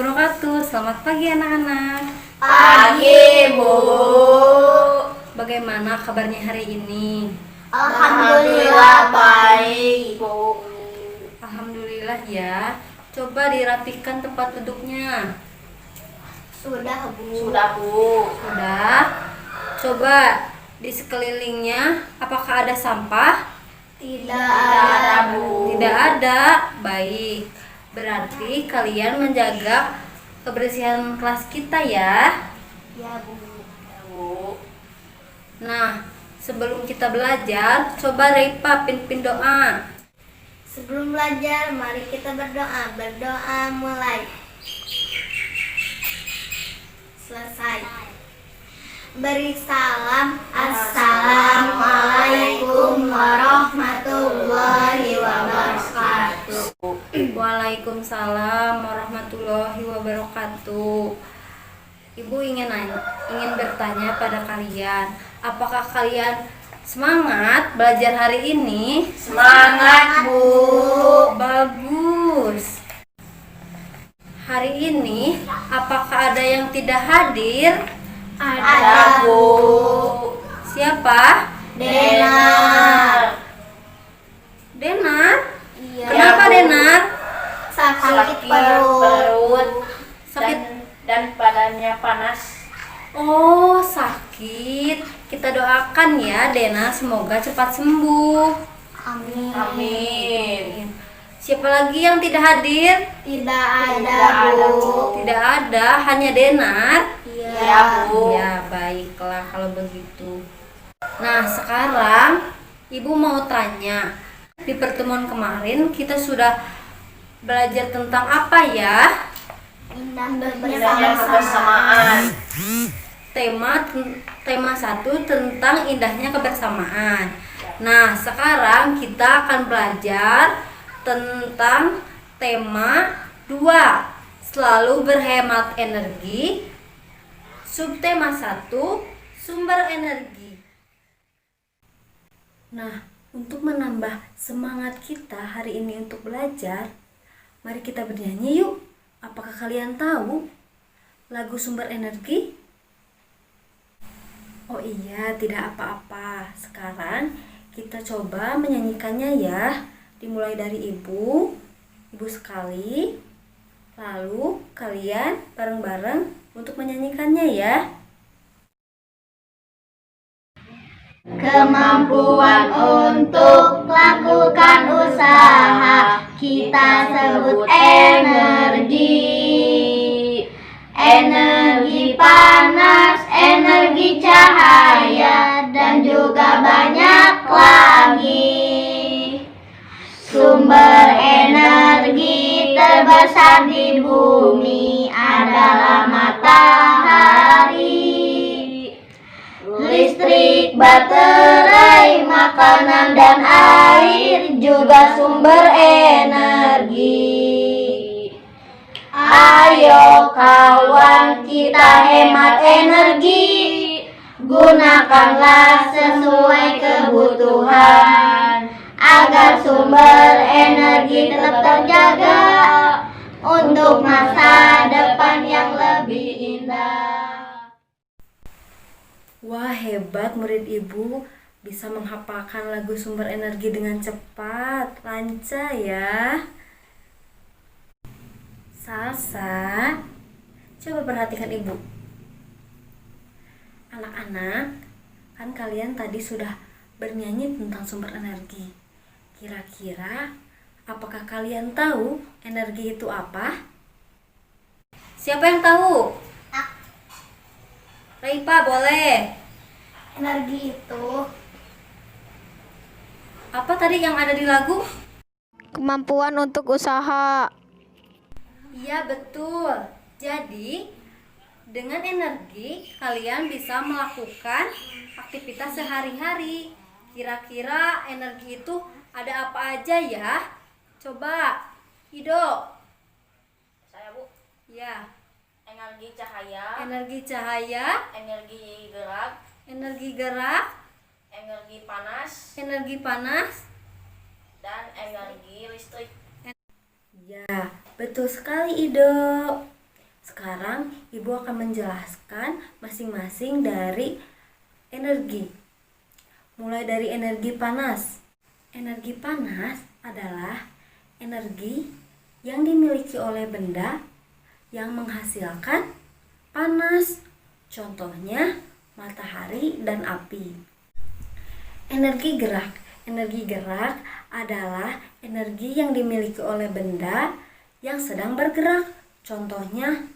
wabarakatuh. Selamat pagi anak-anak. Pagi, Bu. Bagaimana kabarnya hari ini? Alhamdulillah baik, Bu. Alhamdulillah ya. Coba dirapikan tempat duduknya. Sudah, Bu. Sudah, Bu. Sudah. Coba di sekelilingnya apakah ada sampah? Tidak ada, Bu. Tidak ada. Baik. Berarti kalian menjaga kebersihan kelas kita ya. Ya, Bu. Ya, Bu. Nah, sebelum kita belajar, coba Reipa pimpin doa. Sebelum belajar, mari kita berdoa. Berdoa mulai. Selesai. Beri salam. Assalamualaikum warahmatullahi wabarakatuh. Waalaikumsalam warahmatullahi wabarakatuh. Ibu ingin bertanya pada kalian, apakah kalian semangat belajar hari ini? Semangat, Bu. Bagus. Hari ini apakah ada yang tidak hadir? Ada, Bu. Siapa? Denar. Denar? Iya. Kenapa Bu. Denar? Sakit perut. Sakit dan badannya panas. Oh, sakit. Kita doakan ya Dena, semoga cepat sembuh. Amin. Amin. Siapa lagi yang tidak hadir? Tidak ada, Tidak ada, Bu. Bu. Tidak ada, hanya Denar. Ya, Bu. Ya, baiklah kalau begitu. Nah, sekarang Ibu mau tanya. Di pertemuan kemarin kita sudah belajar tentang apa ya? Indahnya Indahnya kebersamaan. Tema 1 tentang indahnya kebersamaan. Nah, sekarang kita akan belajar tentang tema 2, selalu berhemat energi. Subtema 1, sumber energi. Nah, untuk menambah semangat kita hari ini untuk belajar, mari kita bernyanyi yuk. Apakah kalian tahu lagu sumber energi? Oh iya, tidak apa-apa. Sekarang kita coba menyanyikannya ya. Dimulai dari ibu sekali. Lalu kalian bareng-bareng untuk menyanyikannya ya. Kemampuan untuk melakukan usaha kita sebut energi. Energi panas, energi cahaya, dan juga banyak lagi. Sumber energi terbesar di bumi adalah matahari. Listrik, baterai, makanan, dan air juga sumber energi. Ayo kawan, kita hemat energi. Gunakanlah sesuai kebutuhan agar sumber energi tetap terjaga untuk masa depan yang lebih indah. Wah, hebat murid ibu, bisa menghafalkan lagu sumber energi dengan cepat, lancar ya. Salsa, coba perhatikan ibu. Anak-anak, kan kalian tadi sudah bernyanyi tentang sumber energi. Kira-kira apakah kalian tahu energi itu apa? Siapa yang tahu? Reipa, boleh. Energi itu Apa tadi yang ada di lagu? kemampuan untuk usaha. Iya, betul. Jadi, dengan energi kalian bisa melakukan aktivitas sehari-hari. Kira-kira energi itu ada apa aja ya? Coba, Ido. Saya, Bu. Ya, Energi cahaya, energi cahaya, energi gerak, energi gerak, energi panas, dan energi listrik. Ya, betul sekali Ido. Sekarang Ibu akan menjelaskan masing-masing dari energi. Mulai dari energi panas. Energi panas adalah energi yang dimiliki oleh benda yang menghasilkan panas. Contohnya matahari dan api. Energi gerak. Energi gerak adalah energi yang dimiliki oleh benda yang sedang bergerak. Contohnya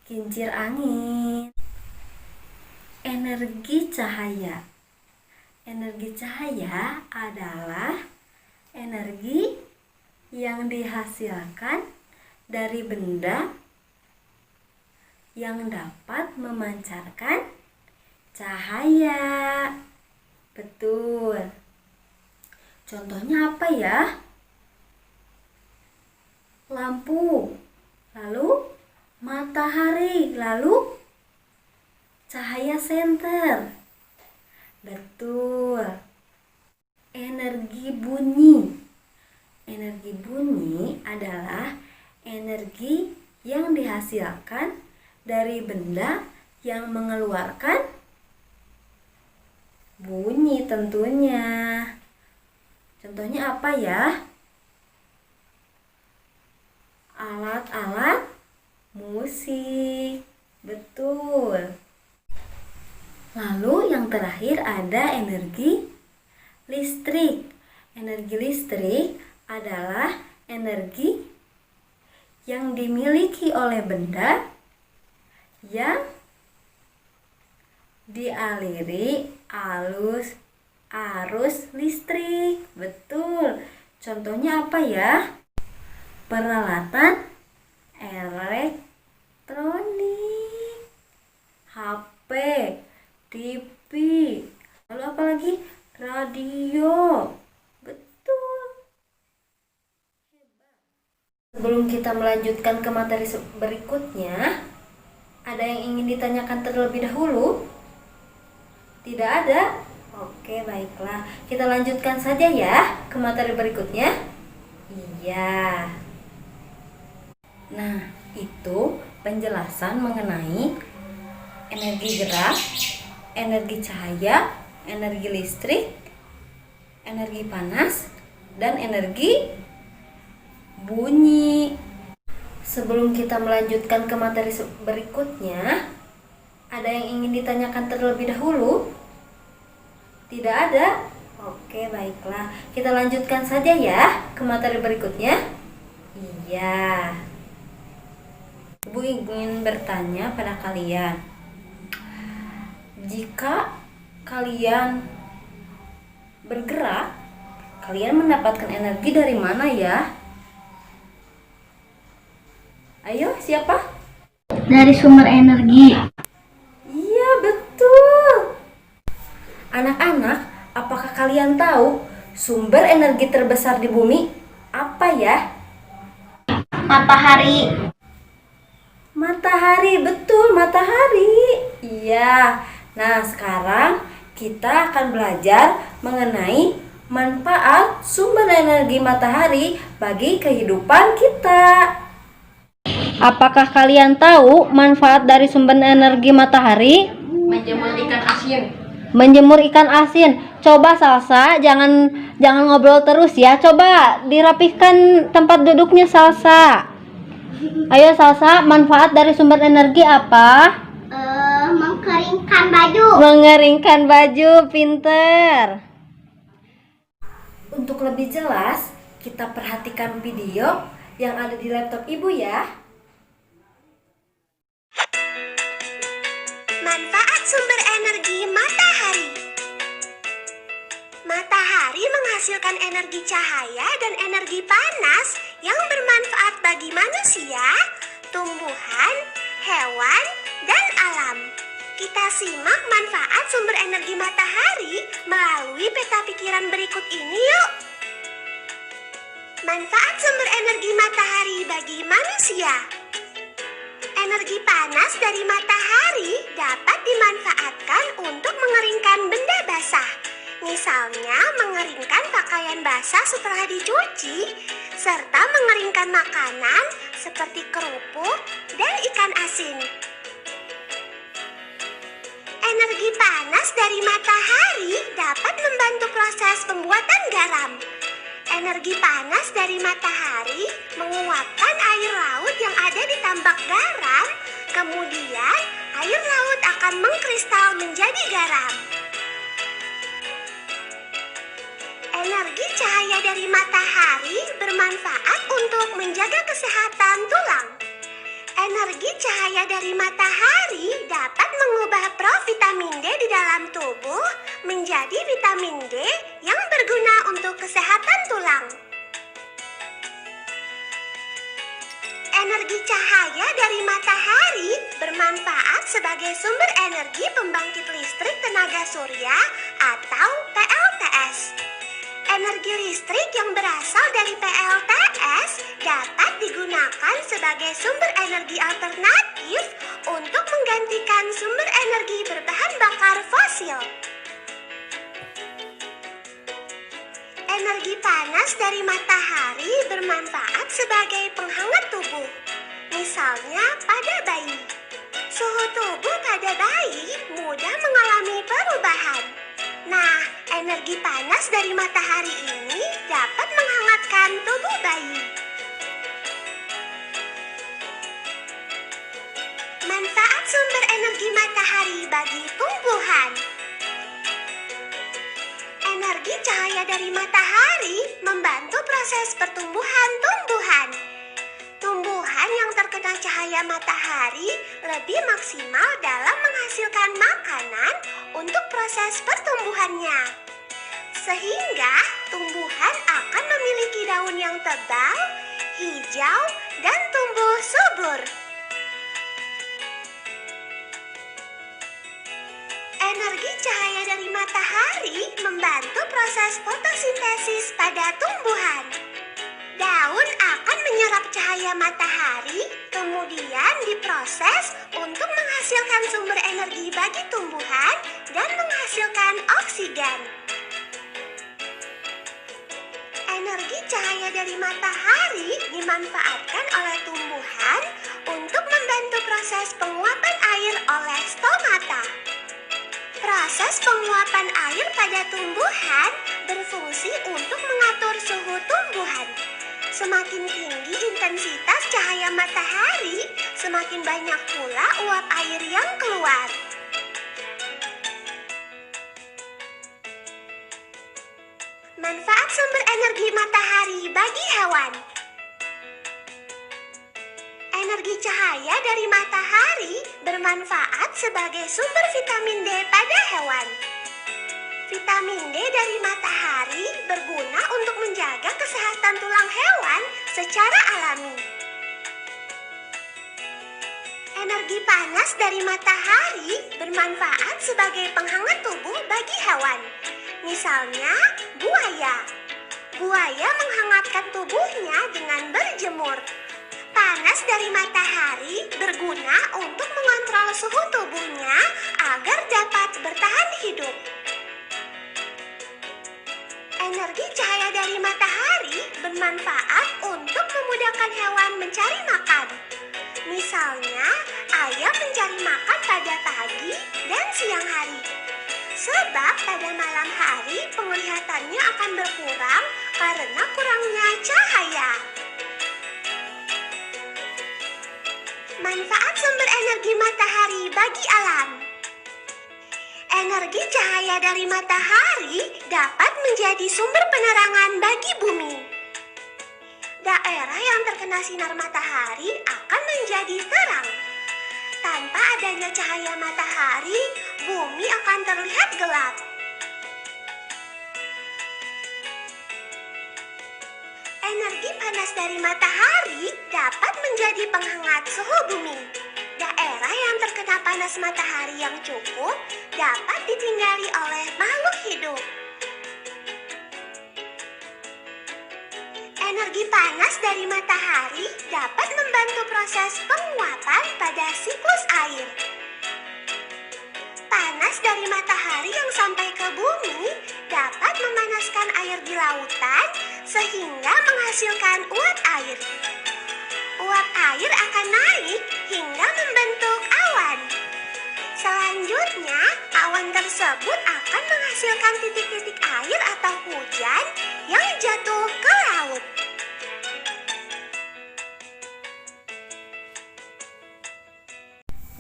kincir angin. Energi cahaya. Energi cahaya adalah energi yang dihasilkan dari benda yang dapat memancarkan cahaya. Betul. Contohnya apa ya? Lampu, lalu matahari, lalu cahaya senter. Betul. Energi bunyi. Energi bunyi adalah energi yang dihasilkan dari benda yang mengeluarkan bunyi tentunya. Contohnya apa ya? Alat-alat musik. Betul. Lalu yang terakhir ada energi listrik. Energi listrik adalah energi yang dimiliki oleh benda yang dialiri arus listrik. Betul. Contohnya apa ya? Peralatan elektronik, HP, TV, lalu apa lagi? Radio. Betul. Sebelum kita melanjutkan ke materi berikutnya, ada yang ingin ditanyakan terlebih dahulu? Tidak ada? Oke, baiklah. Kita lanjutkan saja ya ke materi berikutnya. Iya. Nah, itu penjelasan mengenai energi gerak, energi cahaya, energi listrik, energi panas, dan energi bunyi. Sebelum kita melanjutkan ke materi berikutnya, ada yang ingin ditanyakan terlebih dahulu? Tidak ada? Oke, baiklah. Kita lanjutkan saja ya ke materi berikutnya. Iya. Ibu ingin bertanya pada kalian. Jika kalian bergerak, kalian mendapatkan energi dari mana ya? Ayo, siapa? Dari sumber energi. Iya, betul. Anak-anak, apakah kalian tahu sumber energi terbesar di bumi apa ya? Matahari. Matahari, betul, matahari. Iya. Nah, sekarang kita akan belajar mengenai manfaat sumber energi matahari bagi kehidupan kita. Apakah kalian tahu manfaat dari sumber energi matahari? Menjemur ikan asin. Menjemur ikan asin. Coba Salsa, jangan ngobrol terus ya. Coba dirapihkan tempat duduknya Salsa. Ayo Salsa, manfaat dari sumber energi apa? Mengeringkan baju. Mengeringkan baju, pinter. Untuk lebih jelas, kita perhatikan video yang ada di laptop Ibu ya. Manfaat sumber energi matahari. Matahari menghasilkan energi cahaya dan energi panas yang bermanfaat bagi manusia, tumbuhan, hewan, dan alam. Kita simak manfaat sumber energi matahari melalui peta pikiran berikut ini yuk. Manfaat sumber energi matahari bagi manusia. Energi panas dari matahari dapat dimanfaatkan untuk mengeringkan benda basah. Misalnya mengeringkan pakaian basah setelah dicuci, serta mengeringkan makanan seperti kerupuk dan ikan ikan asin. Energi panas dari matahari dapat membantu proses pembuatan garam. Energi panas dari matahari menguapkan air laut yang ada di tambak garam, kemudian air laut akan mengkristal menjadi garam. Energi cahaya dari matahari bermanfaat untuk menjaga kesehatan tulang. Energi cahaya dari matahari dapat mengubah provitamin D di dalam tubuh menjadi vitamin D yang berguna untuk kesehatan tulang. Energi cahaya dari matahari bermanfaat sebagai sumber energi pembangkit listrik tenaga surya atau PLTS. Energi listrik yang berasal dari PLTS dapat digunakan sebagai sumber energi alternatif untuk menggantikan sumber energi berbahan bakar fosil. Energi panas dari matahari bermanfaat sebagai penghangat tubuh, misalnya pada bayi. Suhu tubuh pada bayi mudah mengalami perubahan. Nah, energi panas dari matahari ini dapat menghangatkan tubuh bayi. Manfaat sumber energi matahari bagi tumbuhan. Energi cahaya dari matahari membantu proses pertumbuhan tumbuhan. Tumbuhan yang terkena cahaya matahari lebih maksimal dalam menghasilkan makanan untuk proses pertumbuhannya. Sehingga tumbuhan akan memiliki daun yang tebal, hijau, dan tumbuh subur. Energi cahaya dari matahari membantu proses fotosintesis pada tumbuhan. Daun akan menyerap cahaya matahari, kemudian diproses untuk menghasilkan sumber energi bagi tumbuhan dan menghasilkan oksigen. Energi cahaya dari matahari dimanfaatkan oleh tumbuhan untuk membantu proses penguapan air oleh stomata. Proses penguapan air pada tumbuhan berfungsi untuk mengatur suhu tumbuhan. Semakin tinggi intensitas cahaya matahari, semakin banyak pula uap air yang keluar. Manfaat sumber energi matahari bagi hewan. Energi cahaya dari matahari bermanfaat sebagai sumber vitamin D pada hewan. Vitamin D dari matahari berguna untuk menjaga kesehatan tulang hewan secara alami. Energi panas dari matahari bermanfaat sebagai penghangat tubuh bagi hewan. Misalnya, buaya. Buaya menghangatkan tubuhnya dengan berjemur. Panas dari matahari berguna untuk mengontrol suhu tubuhnya agar dapat bertahan hidup. Energi cahaya dari matahari bermanfaat untuk memudahkan hewan mencari makan. Misalnya, ayam mencari makan pada pagi dan siang hari. Sebab pada malam hari penglihatannya akan berkurang karena kurangnya cahaya. Manfaat sumber energi matahari bagi alam. Energi cahaya dari matahari dapat menjadi sumber penerangan bagi bumi. Daerah yang terkena sinar matahari akan menjadi terang. Tanpa adanya cahaya matahari, bumi akan terlihat gelap. Energi panas dari matahari dapat menjadi penghangat suhu bumi. Daerah yang terkena panas matahari yang cukup dapat ditinggali oleh makhluk hidup. Energi panas dari matahari dapat membantu proses penguapan pada siklus air. Panas dari matahari yang sampai ke bumi dapat memanaskan air di lautan sehingga menghasilkan uap air. Uap air akan naik hingga menghasilkan titik-titik air atau hujan yang jatuh ke laut.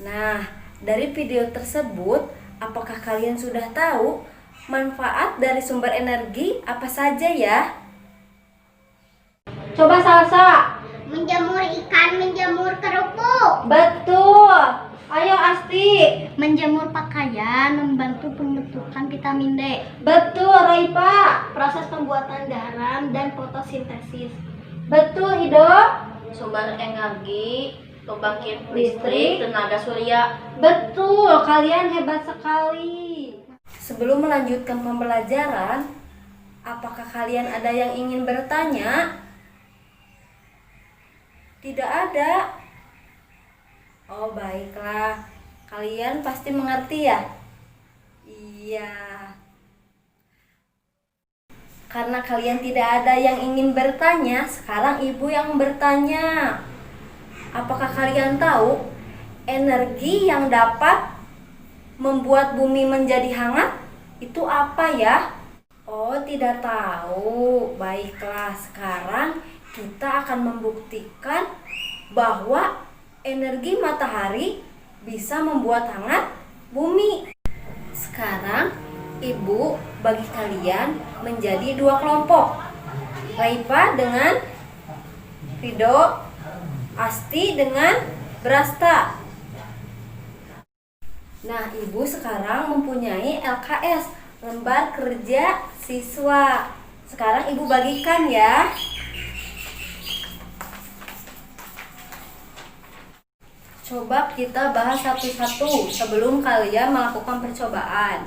Nah, dari video tersebut, apakah kalian sudah tahu manfaat dari sumber energi apa saja ya? Coba Salsa. Menjemur ikan, menjemur kerupuk. Betul. Ayo Asti. Menjemur pakaian, membantu pembentukan vitamin D. Betul Raipa. Proses pembuatan garam dan fotosintesis. Betul Ido. Sumber energi, pembangkit Listrik. listrik, tenaga surya. Betul, kalian hebat sekali. Sebelum melanjutkan pembelajaran, apakah kalian ada yang ingin bertanya? Tidak ada. Oh, baiklah. Kalian pasti mengerti ya? Iya. Karena kalian tidak ada yang ingin bertanya, sekarang ibu yang bertanya. Apakah kalian tahu energi yang dapat membuat bumi menjadi hangat itu apa ya? Oh, tidak tahu. Baiklah, sekarang kita akan membuktikan bahwa energi matahari bisa membuat hangat bumi. Sekarang ibu bagi kalian menjadi dua kelompok. Raipa dengan Rido, Asti dengan Brasta. Nah, ibu sekarang mempunyai LKS, lembar kerja siswa. Sekarang ibu bagikan ya. Coba kita bahas satu-satu sebelum kalian melakukan percobaan.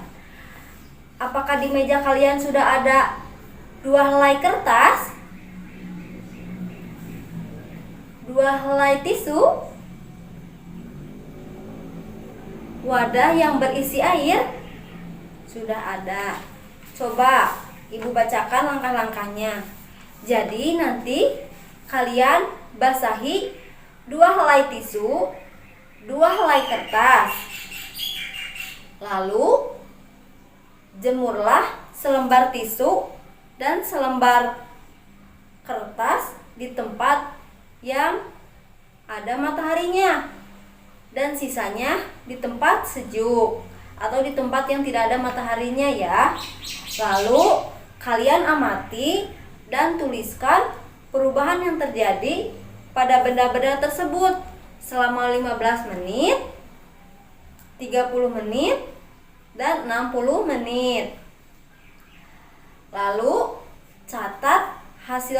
Apakah di meja kalian sudah ada 2 helai kertas? 2 helai tisu? Wadah yang berisi air? Sudah ada. Coba ibu bacakan langkah-langkahnya. Jadi nanti kalian basahi 2 helai tisu, 2 helai kertas. Lalu jemurlah selembar tisu dan selembar kertas di tempat yang ada mataharinya, dan sisanya di tempat sejuk atau di tempat yang tidak ada mataharinya ya. Lalu kalian amati dan tuliskan perubahan yang terjadi pada benda-benda tersebut selama 15 menit, 30 menit, dan 60 menit. Lalu catat hasil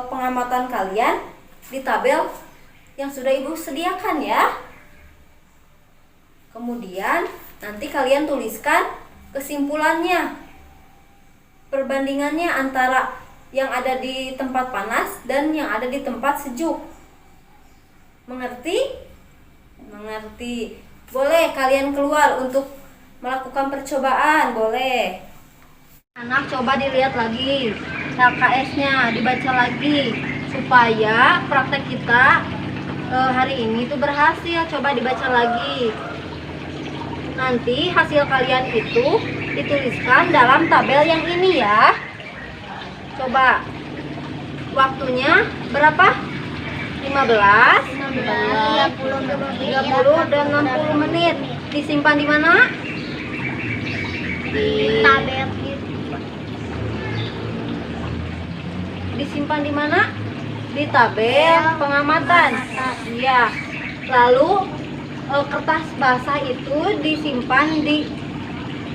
pengamatan kalian di tabel yang sudah ibu sediakan ya. Kemudian nanti kalian tuliskan kesimpulannya, perbandingannya antara yang ada di tempat panas dan yang ada di tempat sejuk. Mengerti? Mengerti. Boleh kalian keluar untuk melakukan percobaan, boleh. Anak coba dilihat lagi LKS-nya, dibaca lagi supaya praktek kita hari ini tuh berhasil. Coba dibaca lagi. Nanti hasil kalian itu dituliskan dalam tabel yang ini ya. Coba waktunya berapa? 15, 30 dan 60 menit. Disimpan di mana? Di tabel. Disimpan di mana? Di tabel pengamatan. Iya. Lalu kertas basah itu disimpan di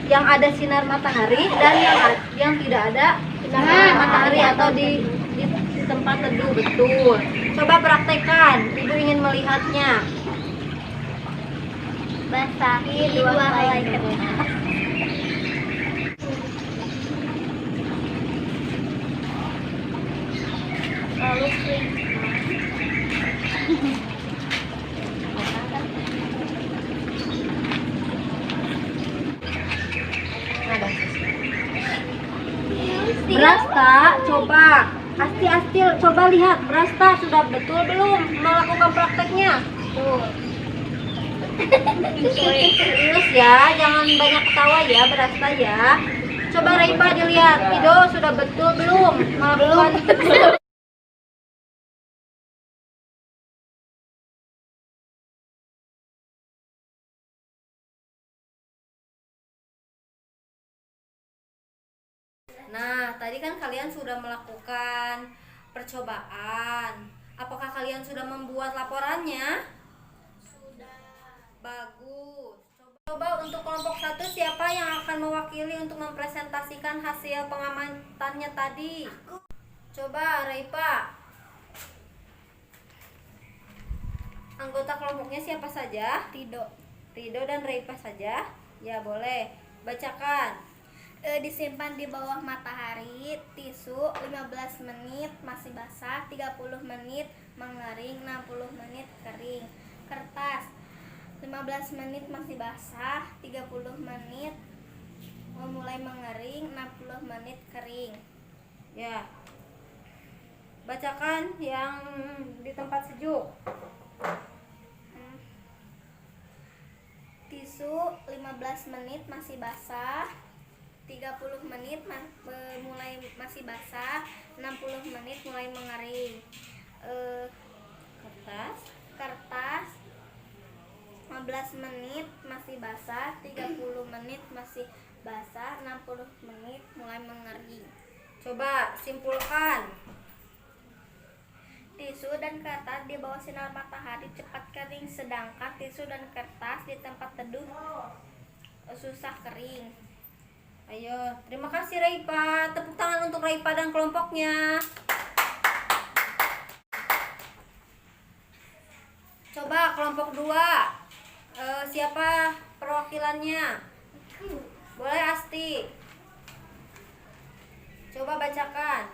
yang ada sinar matahari dan yang tidak ada sinar matahari atau di tempat teduh. Betul. Coba praktekkan. Ibu ingin melihatnya. Basahi 2 helai kertas. Lalu Brasta, coba. Asti, coba lihat. Brasta sudah betul belum melakukan prakteknya? Serius ya, jangan banyak ketawa ya, Brasta ya. Coba Raipa dilihat, Ido sudah betul belum melakukan Nah, tadi kan kalian sudah melakukan percobaan. Apakah kalian sudah membuat laporannya? Sudah. Bagus. Coba untuk kelompok 1 siapa yang akan mewakili untuk mempresentasikan hasil pengamatannya tadi? Coba Raipa. Anggota kelompoknya siapa saja? Rido dan Raipa saja? Ya, boleh. Bacakan. Disimpan di bawah matahari, tisu 15 menit masih basah, 30 menit mengering, 60 menit kering. Kertas 15 menit masih basah, 30 menit mulai mengering, 60 menit kering. Ya. Bacakan yang di tempat sejuk. Tisu 15 menit masih basah, 30 menit mulai masih basah, 60 menit mulai mengering. Kertas 15 menit masih basah, 30 menit masih basah, 60 menit mulai mengering. Coba simpulkan. Tisu dan kertas di bawah sinar matahari cepat kering, sedangkan tisu dan kertas di tempat teduh susah kering. Ayo, terima kasih Raipa. Tepuk tangan untuk Raipa dan kelompoknya. Coba kelompok 2. Siapa perwakilannya? Boleh Asti. Coba bacakan.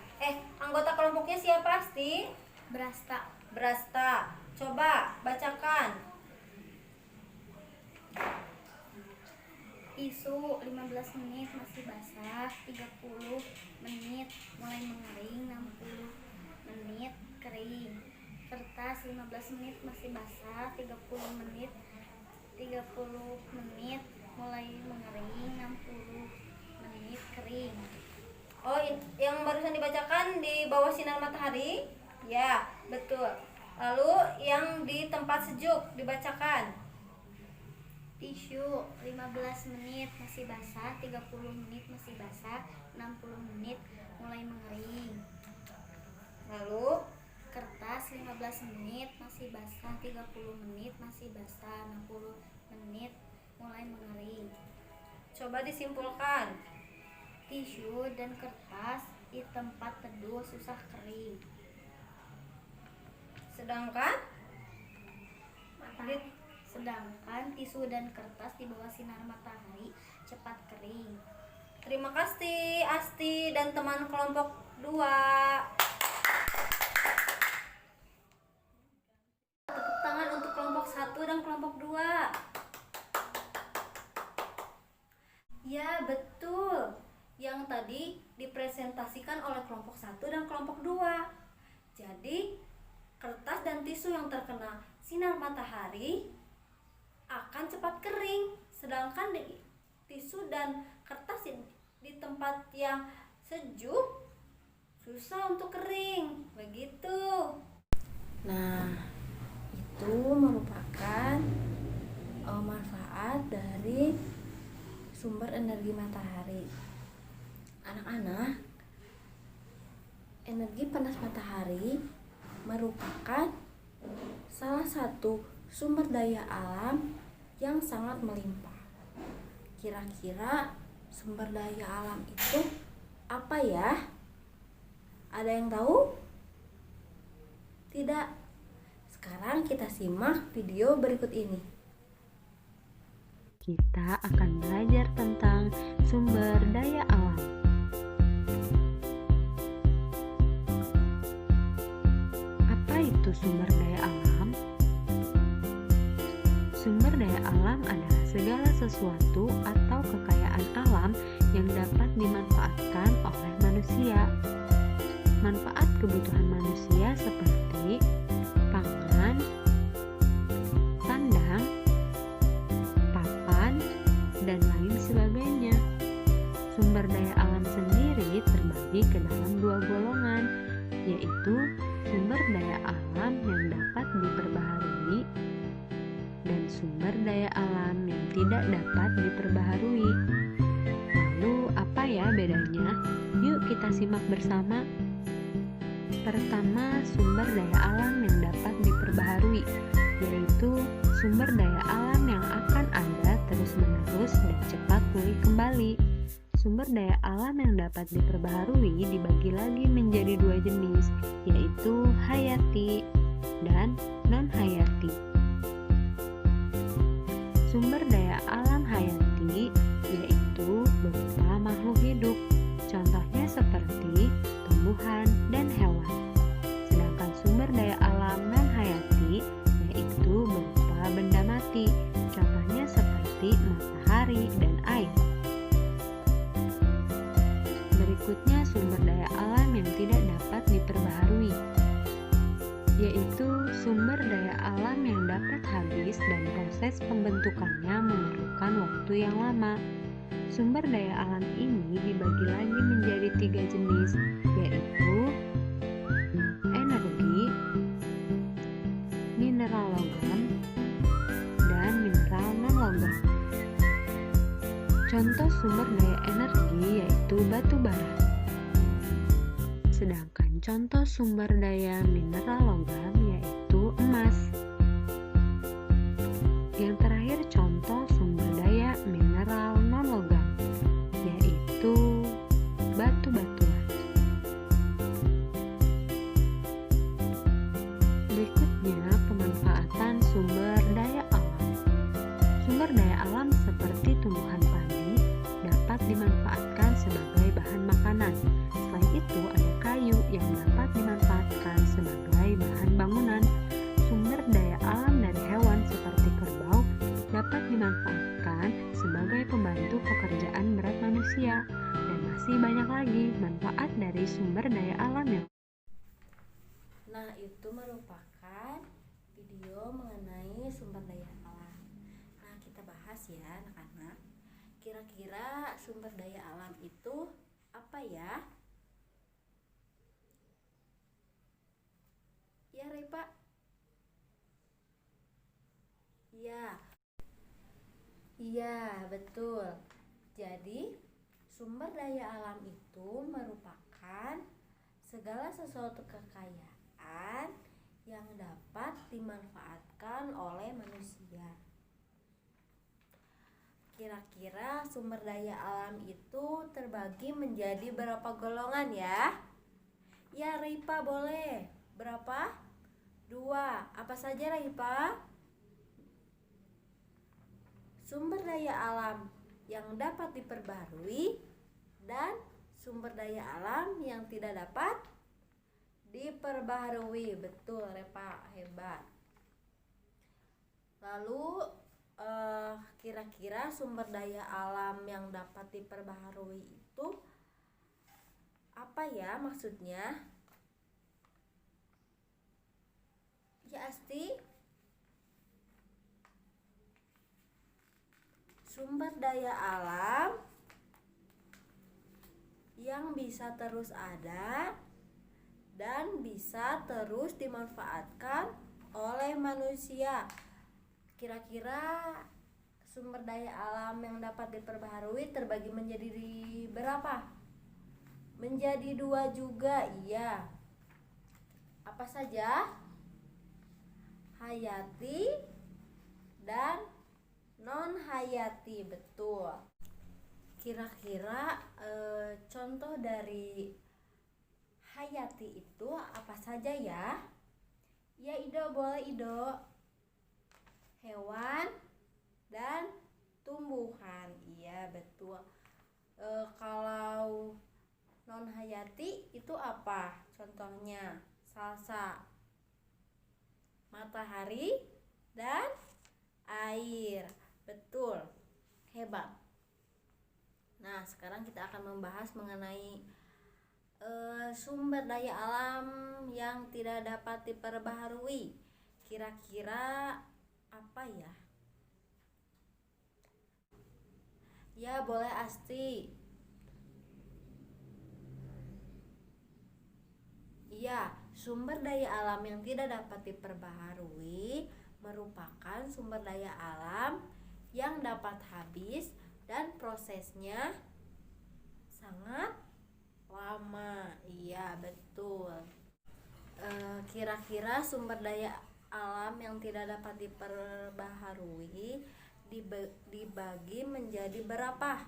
Anggota kelompoknya siapa Asti? Brasta. Coba bacakan. Tisu 15 menit masih basah, 30 menit mulai mengering, 60 menit kering. Kertas 15 menit masih basah, 30 menit mulai mengering, 60 menit kering. Oh, yang barusan dibacakan di bawah sinar matahari? Ya, betul. Lalu yang di tempat sejuk dibacakan. Tisu 15 menit masih basah, 30 menit masih basah, 60 menit mulai mengering. Lalu Kertas 15 menit masih basah, 30 menit masih basah, 60 menit mulai mengering. coba disimpulkan. Tisu dan kertas di tempat teduh susah kering. Sedangkan tisu dan kertas di bawah sinar matahari cepat kering. Terima kasih Asti dan teman kelompok 2. Tepuk tangan untuk kelompok 1 dan kelompok 2. Ya, betul. Yang tadi dipresentasikan oleh kelompok 1 dan kelompok 2. Jadi, kertas dan tisu yang terkena sinar matahari akan cepat kering, sedangkan tisu dan kertas di tempat yang sejuk susah untuk kering. Begitu. Nah, itu merupakan manfaat dari sumber energi matahari. Anak-anak, energi panas matahari merupakan salah satu sumber daya alam yang sangat melimpah. Kira-kira sumber daya alam itu apa ya? Ada yang tahu? Tidak. Sekarang kita simak video berikut ini. Kita akan belajar tentang sumber daya alam. Apa itu sumber daya alam? Sumber daya alam adalah segala sesuatu atau kekayaan alam yang dapat dimanfaatkan oleh manusia. Manfaat kebutuhan manusia seperti pangan, sandang, papan, dan lain sebagainya. Sumber daya dan sumber daya alam yang tidak dapat diperbaharui. Lalu apa ya bedanya? Yuk kita simak bersama. Pertama, sumber daya alam yang dapat diperbaharui, yaitu sumber daya alam yang akan ada terus-menerus dan cepat pulih kembali. Sumber daya alam yang dapat diperbaharui dibagi lagi menjadi dua jenis, yaitu hayati dan non-hayati. Sumber daya alam hayati yaitu berupa makhluk hidup, contohnya seperti tumbuhan dan hewan. Sedangkan sumber daya alam non-hayati yaitu berupa benda mati, contohnya seperti matahari dan air. Berikutnya sumber daya alam yang tidak dapat diperbaharui, yaitu sumber daya alam yang dapat habis dan proses pembentukannya memerlukan waktu yang lama. Sumber daya alam ini dibagi lagi menjadi tiga jenis, yaitu energi, mineral logam, dan mineral non-logam. Contoh sumber daya energi yaitu batu bara. Sedangkan contoh sumber daya mineral logam yaitu emas. Yang terakhir contoh sumber daya mineral non-logam yaitu batu-batuan. Berikutnya pemanfaatan sumber daya alam. Sumber daya alam seperti tumbuhan padi dapat dimanfaatkan sebagai bahan makanan. Selain itu ada kayu yang dapat dimanfaatkan sebagai bahan bangunan. Sumber daya alam dari hewan seperti kerbau dapat dimanfaatkan sebagai pembantu pekerjaan berat manusia. Dan masih banyak lagi manfaat dari sumber daya alam yang Nah, itu merupakan video mengenai sumber daya alam. Nah, kita bahas ya anak-anak. Kira-kira sumber daya alam itu apa ya? Ya, Repa? Iya, betul. Jadi, sumber daya alam itu merupakan segala sesuatu kekayaan yang dapat dimanfaatkan oleh manusia. Kira-kira sumber daya alam itu terbagi menjadi berapa golongan ya? Ya, Ripa boleh. Berapa? 2. Apa saja, Ripa? Sumber daya alam yang dapat diperbarui dan sumber daya alam yang tidak dapat diperbaharui. Betul, Repa, hebat. Lalu kira-kira sumber daya alam yang dapat diperbaharui itu apa ya maksudnya? Ya, Asti? Sumber daya alam yang bisa terus ada dan bisa terus dimanfaatkan oleh manusia. Kira-kira sumber daya alam yang dapat diperbaharui terbagi menjadi berapa? Menjadi 2 juga, iya. Apa saja? Hayati dan non-hayati, betul. Kira-kira contoh dari hayati itu apa saja ya? Ya, Ido, boleh Ido. Hewan dan tumbuhan, iya betul. Kalau non-hayati itu apa? Contohnya salsa, matahari, dan air. Betul, hebat. Nah, sekarang kita akan membahas mengenai sumber daya alam yang tidak dapat diperbaharui. Kira-kira apa ya? Ya, boleh Asti. Iya, sumber daya alam yang tidak dapat diperbaharui merupakan sumber daya alam yang dapat habis dan prosesnya sangat lama. Iya, betul. Kira-kira sumber daya alam yang tidak dapat diperbaharui dibagi menjadi berapa?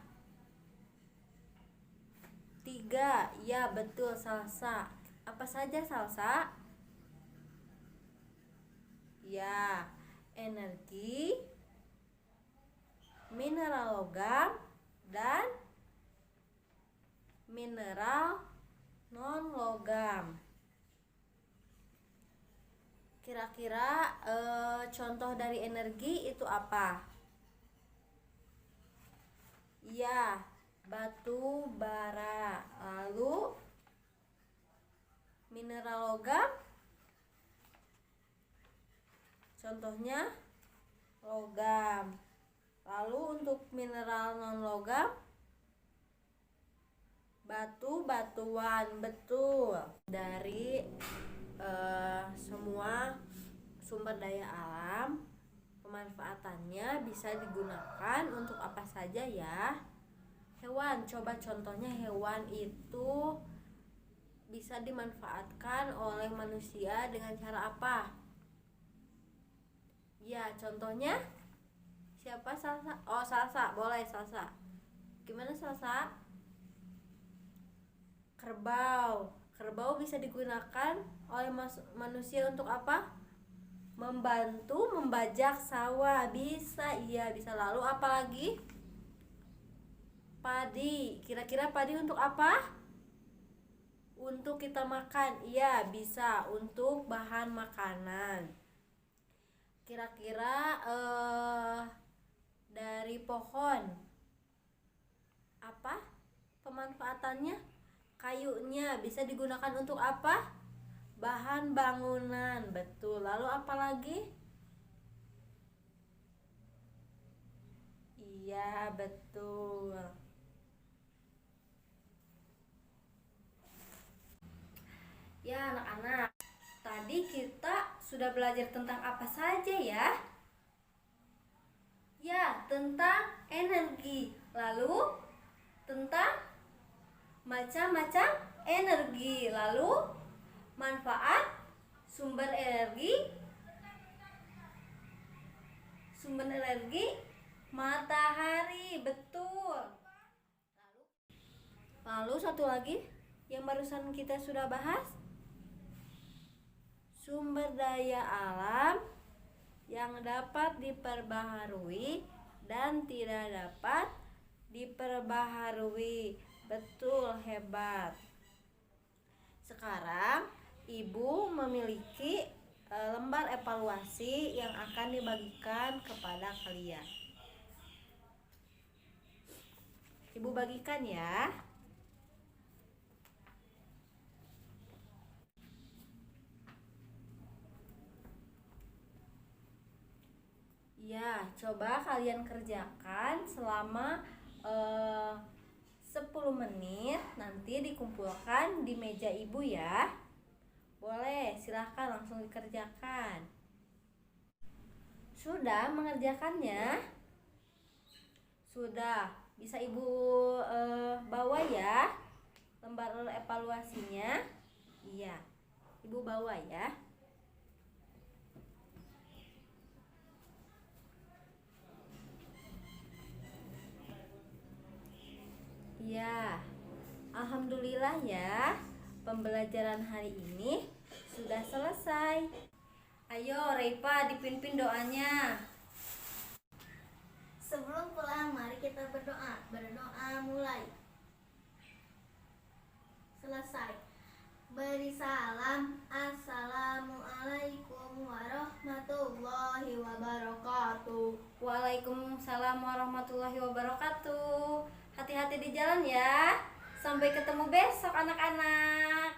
3. Ya, betul, Salsa. Apa saja, Salsa? Ya, energi, mineral logam, dan mineral non logam. Kira-kira contoh dari energi itu apa? Ya, batu bara. Lalu mineral logam, contohnya logam. Lalu untuk mineral non logam, batu-batuan. Betul. Dari semua sumber daya alam, pemanfaatannya bisa digunakan untuk apa saja ya. Hewan, coba contohnya hewan itu bisa dimanfaatkan oleh manusia dengan cara apa? Ya, contohnya siapa? Salsa. Oh, Salsa, boleh Salsa. Gimana Salsa? Kerbau. Kerbau bisa digunakan oleh manusia untuk apa? Membantu membajak sawah. Bisa, iya bisa. Lalu apa lagi? Padi. Kira-kira padi untuk apa? Untuk kita makan. Iya, bisa untuk bahan makanan. Kira-kira dari pohon apa pemanfaatannya? Kayunya bisa digunakan untuk apa? Bahan bangunan. Betul. Lalu apa lagi? Iya, betul. Ya, anak-anak, tadi kita sudah belajar tentang apa saja ya? Ya, tentang energi. Lalu tentang macam-macam energi. Lalu manfaat sumber energi matahari. Betul. Lalu satu lagi yang barusan kita sudah bahas, sumber daya alam yang dapat diperbaharui dan tidak dapat diperbaharui. Betul, hebat. Sekarang Ibu memiliki lembar evaluasi yang akan dibagikan kepada kalian. Ibu bagikan ya. Ya, coba kalian kerjakan selama 10 menit, nanti dikumpulkan di meja ibu ya. Boleh, silahkan langsung dikerjakan. Sudah mengerjakannya? Sudah, bisa ibu bawa ya lembar evaluasinya. Iya, ibu bawa ya. Ya, alhamdulillah ya, pembelajaran hari ini sudah selesai. Ayo Reifa, dipimpin doanya. Sebelum pulang, mari kita berdoa. Berdoa mulai. Selesai. Beri salam. Assalamualaikum warahmatullahi wabarakatuh. Waalaikumsalam warahmatullahi wabarakatuh. Hati-hati di jalan ya. Sampai ketemu besok anak-anak.